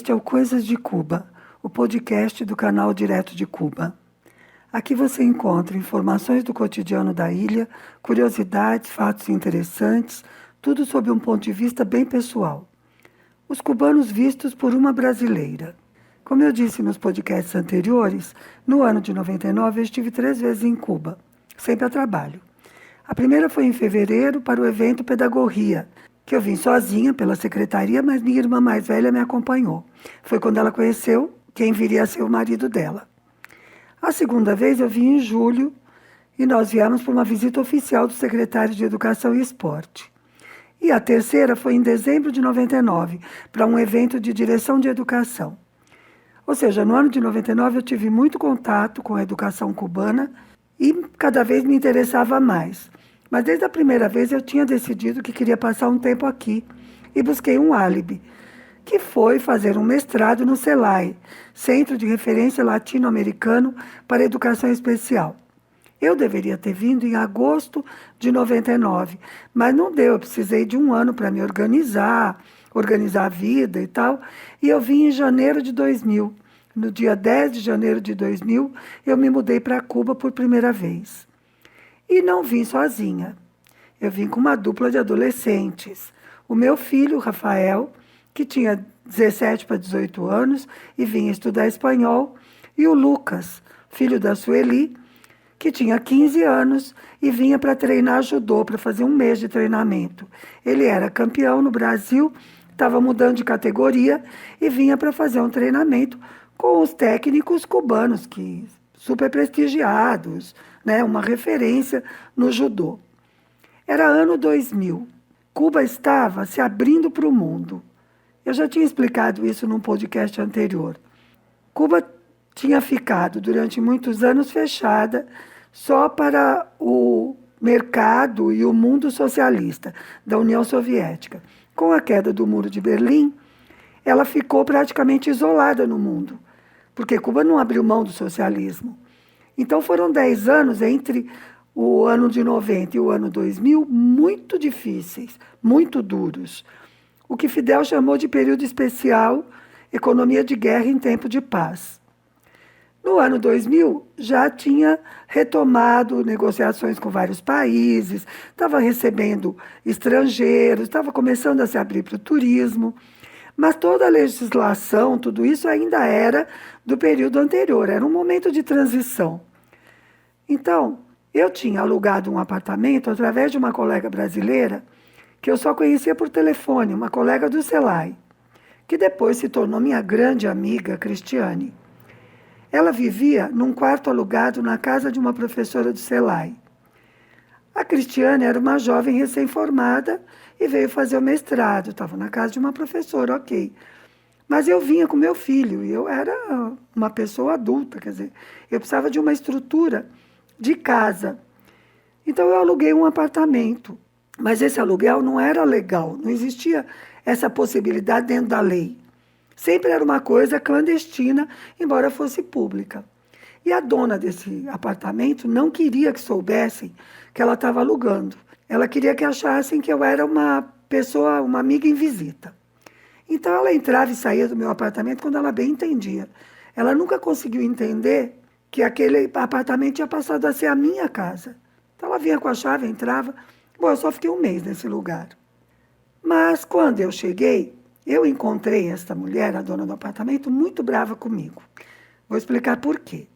Este é o Coisas de Cuba, o podcast do canal Direto de Cuba. Aqui você encontra informações do cotidiano da ilha, curiosidades, fatos interessantes, tudo sob um ponto de vista bem pessoal. Os cubanos vistos por uma brasileira. Como eu disse nos podcasts anteriores, no ano de 99 eu estive 3 vezes em Cuba, sempre a trabalho. A primeira foi em fevereiro para o evento Pedagogia, que eu vim sozinha pela secretaria, mas minha irmã mais velha me acompanhou. Foi quando ela conheceu quem viria a ser o marido dela. A segunda vez eu vim em julho e nós viemos por uma visita oficial do secretário de Educação e Esporte. E a terceira foi em dezembro de 99, para um evento de direção de educação. Ou seja, no ano de 99 eu tive muito contato com a educação cubana e cada vez me interessava mais. Mas desde a primeira vez eu tinha decidido que queria passar um tempo aqui e busquei um álibi, que foi fazer um mestrado no CELAI, Centro de Referência Latino-Americano para Educação Especial. Eu deveria ter vindo em agosto de 99, mas não deu, eu precisei de um ano para me organizar a vida e tal, e eu vim em janeiro de 2000. No dia 10 de janeiro de 2000, eu me mudei para Cuba por primeira vez. E não vim sozinha. Eu vim com uma dupla de adolescentes. O meu filho, Rafael, que tinha 17 para 18 anos e vinha estudar espanhol, e o Lucas, filho da Sueli, que tinha 15 anos e vinha para treinar judô, para fazer um mês de treinamento. Ele era campeão no Brasil, estava mudando de categoria e vinha para fazer um treinamento com os técnicos cubanos, que super prestigiados, né, uma referência no judô. Era ano 2000. Cuba estava se abrindo para o mundo. Eu já tinha explicado isso num podcast anterior. Cuba tinha ficado durante muitos anos fechada só para o mercado e o mundo socialista da União Soviética. Com a queda do Muro de Berlim, ela ficou praticamente isolada no mundo, porque Cuba não abriu mão do socialismo. Então foram 10 anos entre o ano de 90 e o ano 2000 muito difíceis, muito duros. O que Fidel chamou de período especial, economia de guerra em tempo de paz. No ano 2000 já tinha retomado negociações com vários países, estava recebendo estrangeiros, estava começando a se abrir para o turismo. Mas toda a legislação, tudo isso ainda era do período anterior, era um momento de transição. Então, eu tinha alugado um apartamento através de uma colega brasileira que eu só conhecia por telefone, uma colega do CELAI, que depois se tornou minha grande amiga, Cristiane. Ela vivia num quarto alugado na casa de uma professora do CELAI. A Cristiane era uma jovem recém-formada e veio fazer o mestrado, estava na casa de uma professora, ok. Mas eu vinha com meu filho e eu era uma pessoa adulta, quer dizer, eu precisava de uma estrutura de casa. Então eu aluguei um apartamento, mas esse aluguel não era legal, não existia essa possibilidade dentro da lei. Sempre era uma coisa clandestina, embora fosse pública. E a dona desse apartamento não queria que soubessem que ela estava alugando. Ela queria que achassem que eu era uma pessoa, uma amiga em visita. Então ela entrava e saía do meu apartamento quando ela bem entendia. Ela nunca conseguiu entender que aquele apartamento tinha passado a ser a minha casa. Então ela vinha com a chave, entrava. Bom, eu só fiquei um mês nesse lugar. Mas quando eu cheguei, eu encontrei esta mulher, a dona do apartamento, muito brava comigo. Vou explicar por quê.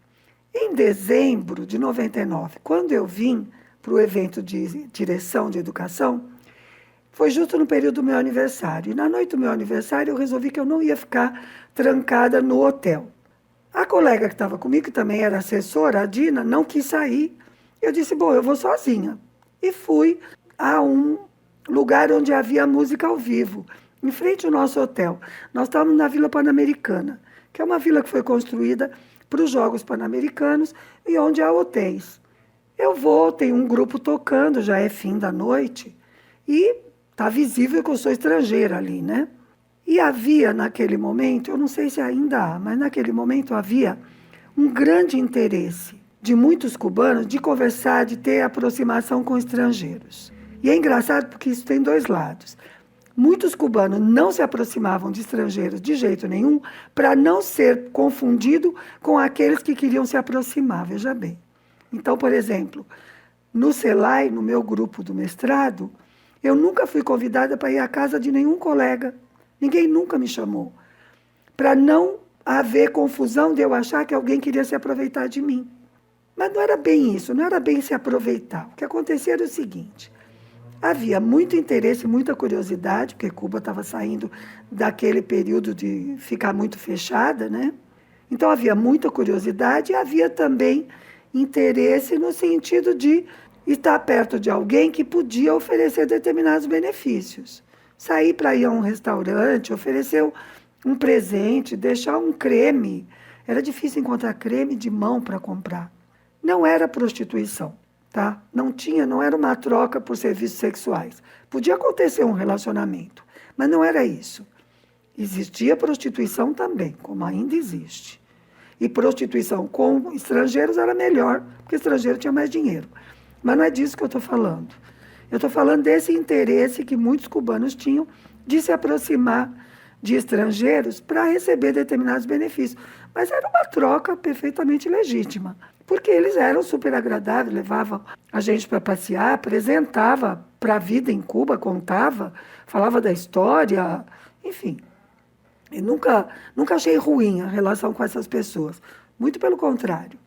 Em dezembro de 99, quando eu vim para o evento de direção de educação, foi justo no período do meu aniversário. E na noite do meu aniversário eu resolvi que eu não ia ficar trancada no hotel. A colega que estava comigo, que também era assessora, a Dina, não quis sair. Eu disse, bom, eu vou sozinha. E fui a um lugar onde havia música ao vivo, em frente ao nosso hotel. Nós estávamos na Vila Pan-Americana, que é uma vila que foi construída para os Jogos Pan-Americanos e onde há hotéis. Eu vou, tem um grupo tocando, já é fim da noite, e está visível que eu sou estrangeira ali, né? E havia naquele momento, eu não sei se ainda há, mas naquele momento havia um grande interesse de muitos cubanos de conversar, de ter aproximação com estrangeiros. E é engraçado porque isso tem dois lados. Muitos cubanos não se aproximavam de estrangeiros de jeito nenhum para não ser confundido com aqueles que queriam se aproximar, veja bem. Então, por exemplo, no CELAI, no meu grupo do mestrado, eu nunca fui convidada para ir à casa de nenhum colega. Ninguém nunca me chamou. Para não haver confusão de eu achar que alguém queria se aproveitar de mim. Mas não era bem isso, não era bem se aproveitar. O que acontecia era o seguinte: havia muito interesse, muita curiosidade, porque Cuba estava saindo daquele período de ficar muito fechada, né? Então havia muita curiosidade e havia também interesse no sentido de estar perto de alguém que podia oferecer determinados benefícios. Sair para ir a um restaurante, oferecer um presente, deixar um creme. Era difícil encontrar creme de mão para comprar. Não era prostituição, tá? Não era uma troca por serviços sexuais. Podia acontecer um relacionamento, mas não era isso. Existia prostituição também, como ainda existe. E prostituição com estrangeiros era melhor, porque estrangeiro tinha mais dinheiro. Mas não é disso que eu estou falando. Eu estou falando desse interesse que muitos cubanos tinham de se aproximar de estrangeiros para receber determinados benefícios. Mas era uma troca perfeitamente legítima, porque eles eram super agradáveis, levavam a gente para passear, apresentava para a vida em Cuba, contava, falava da história, enfim. E nunca achei ruim a relação com essas pessoas, muito pelo contrário.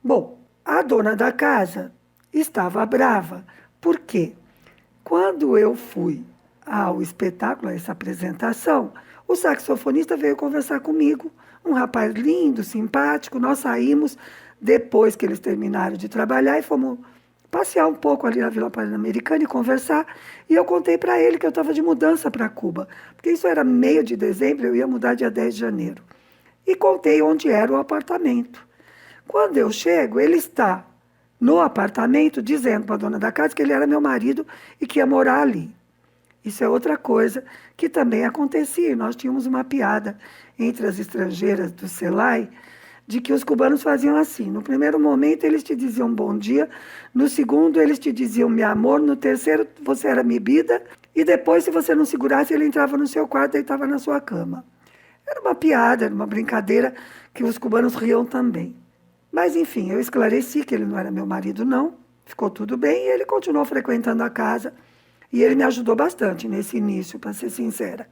Bom, a dona da casa estava brava, porque quando eu fui ao espetáculo, a essa apresentação, o saxofonista veio conversar comigo, um rapaz lindo, simpático. Nós saímos depois que eles terminaram de trabalhar e fomos passear um pouco ali na Vila Pan-Americana e conversar. E eu contei para ele que eu estava de mudança para Cuba, porque isso era meio de dezembro, eu ia mudar dia 10 de janeiro. E contei onde era o apartamento. Quando eu chego, ele está no apartamento dizendo para a dona da casa que ele era meu marido e que ia morar ali. Isso é outra coisa que também acontecia. Nós tínhamos uma piada entre as estrangeiras do CELAI de que os cubanos faziam assim. No primeiro momento eles te diziam bom dia, no segundo eles te diziam meu amor, no terceiro você era bebida e depois, se você não segurasse, ele entrava no seu quarto e deitava na sua cama. Era uma piada, era uma brincadeira que os cubanos riam também. Mas enfim, eu esclareci que ele não era meu marido não, ficou tudo bem e ele continuou frequentando a casa. E ele me ajudou bastante nesse início, para ser sincera.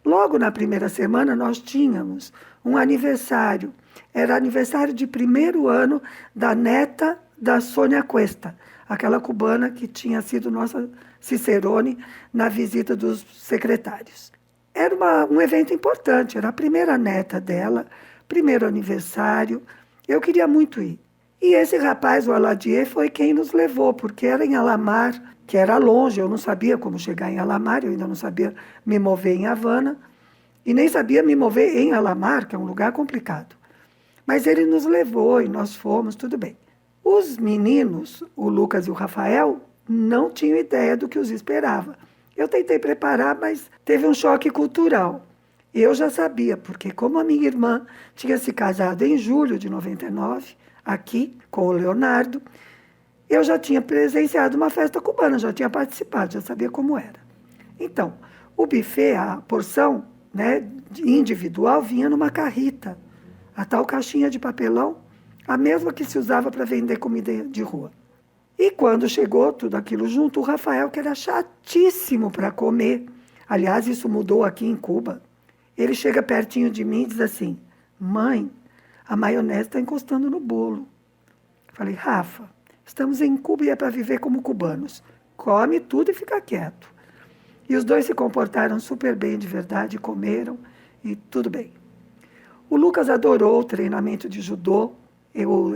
Logo na primeira semana, nós tínhamos um aniversário. Era aniversário de 1º ano da neta da Sônia Cuesta, aquela cubana que tinha sido nossa cicerone na visita dos secretários. Era um evento importante, era a primeira neta dela, primeiro aniversário. Eu queria muito ir. E esse rapaz, o Aladier, foi quem nos levou, porque era em Alamar, que era longe, eu não sabia como chegar em Alamar, eu ainda não sabia me mover em Havana, e nem sabia me mover em Alamar, que é um lugar complicado. Mas ele nos levou e nós fomos, tudo bem. Os meninos, o Lucas e o Rafael, não tinham ideia do que os esperava. Eu tentei preparar, mas teve um choque cultural. Eu já sabia, porque como a minha irmã tinha se casado em julho de 99, aqui, com o Leonardo, eu já tinha presenciado uma festa cubana, já tinha participado, já sabia como era. Então, o buffet, a porção, né, individual, vinha numa carrita, a tal caixinha de papelão, a mesma que se usava para vender comida de rua. E quando chegou tudo aquilo junto, o Rafael, que era chatíssimo para comer, aliás, isso mudou aqui em Cuba, ele chega pertinho de mim e diz assim: mãe, a maionese está encostando no bolo. Falei: Rafa, estamos em Cuba e é para viver como cubanos. Come tudo e fica quieto. E os dois se comportaram super bem de verdade, comeram e tudo bem. O Lucas adorou o treinamento de judô.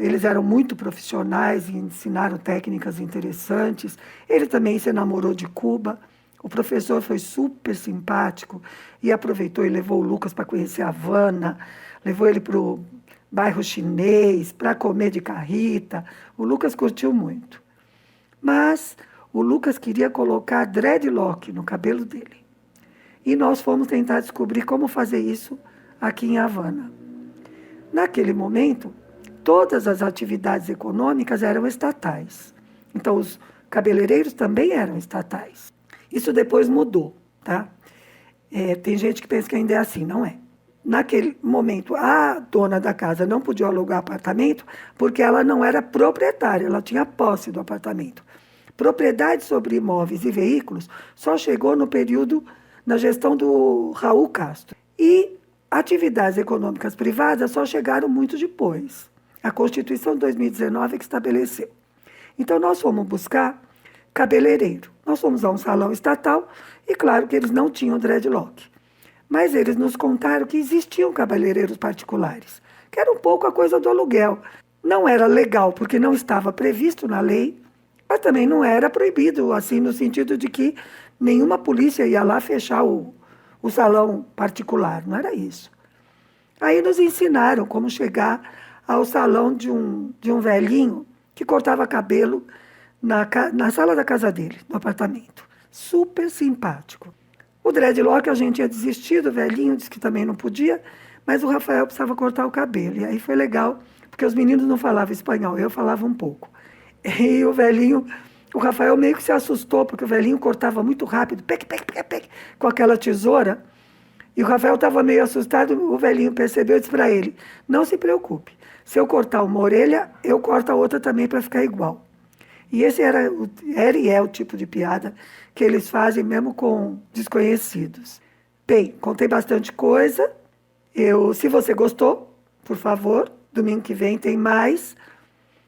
Eles eram muito profissionais e ensinaram técnicas interessantes. Ele também se enamorou de Cuba. O professor foi super simpático e aproveitou e levou o Lucas para conhecer a Havana, levou ele para o bairro chinês, para comer de carrita. O Lucas curtiu muito. Mas o Lucas queria colocar dreadlock no cabelo dele. E nós fomos tentar descobrir como fazer isso aqui em Havana. Naquele momento, todas as atividades econômicas eram estatais. Então, os cabeleireiros também eram estatais. Isso depois mudou, tá? Tem gente que pensa que ainda é assim, não é. Naquele momento, a dona da casa não podia alugar apartamento porque ela não era proprietária, ela tinha posse do apartamento. Propriedade sobre imóveis e veículos só chegou no período, na gestão do Raul Castro. E atividades econômicas privadas só chegaram muito depois. A Constituição de 2019 é que estabeleceu. Então, nós fomos buscar cabeleireiro. Nós fomos a um salão estatal e, claro, que eles não tinham dreadlock. Mas eles nos contaram que existiam cabeleireiros particulares, que era um pouco a coisa do aluguel. Não era legal, porque não estava previsto na lei, mas também não era proibido, assim, no sentido de que nenhuma polícia ia lá fechar o salão particular, não era isso. Aí nos ensinaram como chegar ao salão de um velhinho que cortava cabelo na sala da casa dele, no apartamento. Super simpático. O dreadlock a gente tinha desistido, o velhinho disse que também não podia, mas o Rafael precisava cortar o cabelo. E aí foi legal, porque os meninos não falavam espanhol, eu falava um pouco. E o Rafael meio que se assustou, porque o velhinho cortava muito rápido, pec, pec, pec, pec, com aquela tesoura. E o Rafael estava meio assustado, o velhinho percebeu e disse para ele, não se preocupe, se eu cortar uma orelha, eu corto a outra também para ficar igual. E esse era e é o tipo de piada que eles fazem mesmo com desconhecidos. Bem, contei bastante coisa. Se você gostou, por favor, domingo que vem tem mais.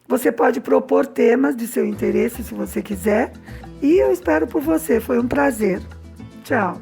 Você pode propor temas de seu interesse, se você quiser. E eu espero por você. Foi um prazer. Tchau.